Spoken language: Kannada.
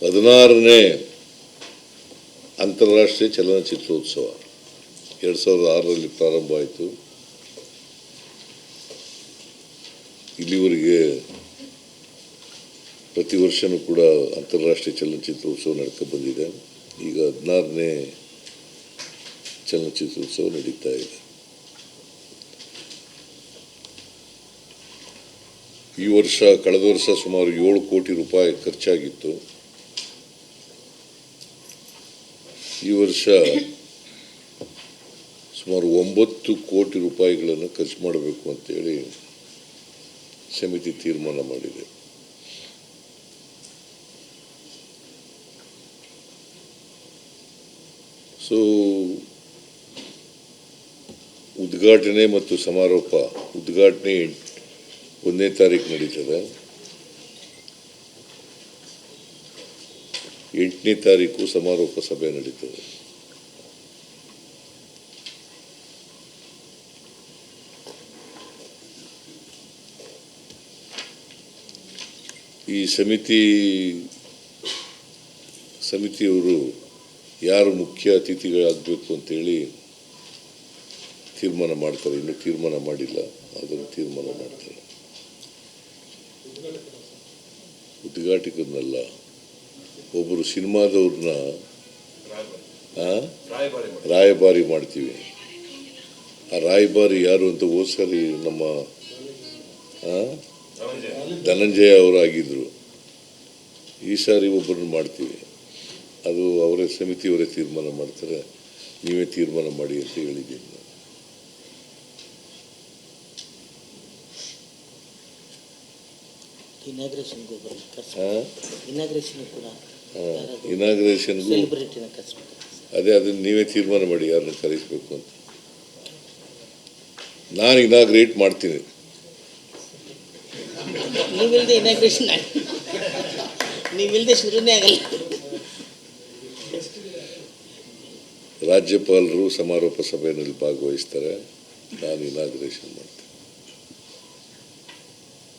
16ನೇ ಅಂತಾರಾಷ್ಟ್ರೀಯ ಚಲನಚಿತ್ರೋತ್ಸವ 2006ರಲ್ಲಿ ಪ್ರಾರಂಭ ಆಯಿತು. ಇಲ್ಲಿವರೆಗೆ ಪ್ರತಿ ವರ್ಷವೂ ಕೂಡ ಅಂತಾರಾಷ್ಟ್ರೀಯ ಚಲನಚಿತ್ರೋತ್ಸವ ನಡ್ಕೊಂಡು ಬಂದಿದೆ. ಈಗ 16ನೇ ಚಲನಚಿತ್ರೋತ್ಸವ ನಡೀತಾ ಇದೆ. ಈ ವರ್ಷ ಕಳೆದ ವರ್ಷ ಸುಮಾರು 7 ಕೋಟಿ ರೂಪಾಯಿ ಖರ್ಚಾಗಿತ್ತು. ಈ ವರ್ಷ ಸುಮಾರು 9 ಕೋಟಿ ರೂಪಾಯಿಗಳನ್ನು ಖರ್ಚು ಮಾಡಬೇಕು ಅಂತೇಳಿ ಸಮಿತಿ ತೀರ್ಮಾನ ಮಾಡಿದೆ. ಸೊ ಉದ್ಘಾಟನೆ ಮತ್ತು ಸಮಾರೋಪ. ಉದ್ಘಾಟನೆ 1ನೇ ತಾರೀಕು ನಡೀತದೆ. 8ನೇ ತಾರೀಕು ಸಮಾರೋಪ ಸಭೆ ನಡೀತದೆ. ಈ ಸಮಿತಿಯವರು ಯಾರು ಮುಖ್ಯ ಅತಿಥಿಗಳಾಗಬೇಕು ಅಂತೇಳಿ ತೀರ್ಮಾನ ಮಾಡ್ತಾರೆ. ಇನ್ನೂ ತೀರ್ಮಾನ ಮಾಡಿಲ್ಲ, ಅದನ್ನು ತೀರ್ಮಾನ ಮಾಡ್ತಾರೆ. ಉದ್ಘಾಟಕರನ್ನೆಲ್ಲ ಒಬ್ಬರು ಸಿನಿಮಾದವ್ರನ್ನ ರಾಯಭಾರಿ ಮಾಡ್ತೀವಿ. ಆ ರಾಯಭಾರಿ ಯಾರು ಅಂತ ಹೋದ ಸರಿ ನಮ್ಮ ಧನಂಜಯ ಅವರಾಗಿದ್ದರು. ಈ ಸಾರಿ ಒಬ್ಬರನ್ನ ಮಾಡ್ತೀವಿ. ಅದು ಅವರೇ ಸಮಿತಿಯವರೇ ತೀರ್ಮಾನ ಮಾಡ್ತಾರೆ. ನೀವೇ ತೀರ್ಮಾನ ಮಾಡಿ ಅಂತ ಹೇಳಿದ್ದೀನಿ ನಾನು. ಇನಾಗ್ರೇಷನ್ಗೂ ಅದೇ ಅದನ್ನು ನೀವೇ ತೀರ್ಮಾನ ಮಾಡಿ ಯಾರನ್ನ ಕರೆಸಬೇಕು ಅಂತ. ನಾನು ಇನಾಗ್ರೇಟ್ ಮಾಡ್ತೀನಿ. ರಾಜ್ಯಪಾಲರು ಸಮಾರೋಪ ಸಭೆಯಲ್ಲಿ ಭಾಗವಹಿಸ್ತಾರೆ. ನಾನು ಇನಾಗ್ರೇಷನ್ ಮಾಡ್ತೀನಿ.